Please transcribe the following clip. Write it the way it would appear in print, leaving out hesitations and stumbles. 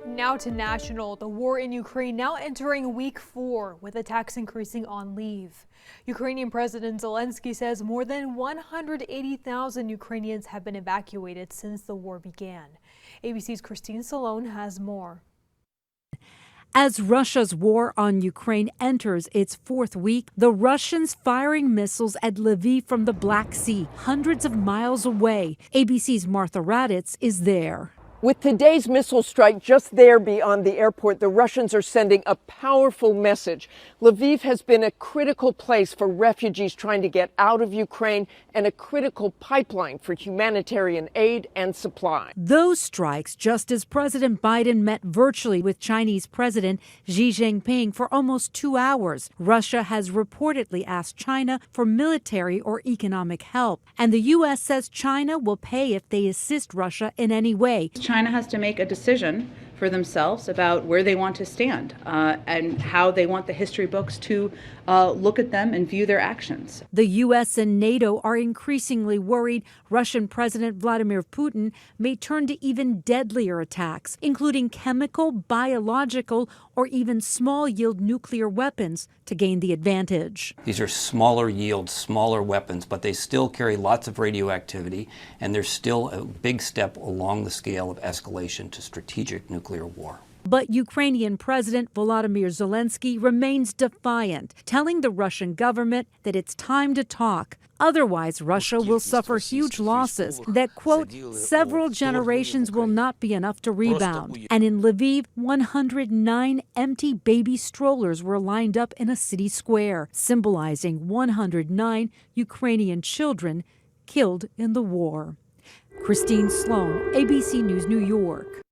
Now to national, the war in Ukraine now entering week 4 with attacks increasing on Lviv. Ukrainian President Zelensky says more than 180,000 Ukrainians have been evacuated since the war began. ABC's Christine Salone has more. As Russia's war on Ukraine enters its 4th week, the Russians firing missiles at Lviv from the Black Sea, hundreds of miles away. ABC's Martha Raditz is there. With today's missile strike just there beyond the airport, the Russians are sending a powerful message. Lviv has been a critical place for refugees trying to get out of Ukraine and a critical pipeline for humanitarian aid and supply. Those strikes just as President Biden met virtually with Chinese President Xi Jinping for almost 2 hours. Russia has reportedly asked China for military or economic help, and the U.S. says China will pay if they assist Russia in any way. China has to make a decision for themselves about where they want to stand and how they want the history books to look at them and view their actions. The U.S. and NATO are increasingly worried Russian President Vladimir Putin may turn to even deadlier attacks, including chemical, biological, or even small-yield nuclear weapons to gain the advantage. These are smaller yield, smaller weapons, but they still carry lots of radioactivity, and they're still a big step along the scale of escalation to strategic nuclear war. But Ukrainian President Volodymyr Zelensky remains defiant, telling the Russian government that it's time to talk. Otherwise, Russia will suffer huge losses that, quote, several generations will not be enough to rebound. And in Lviv, 109 empty baby strollers were lined up in a city square, symbolizing 109 Ukrainian children killed in the war. Christine Sloan, ABC News, New York.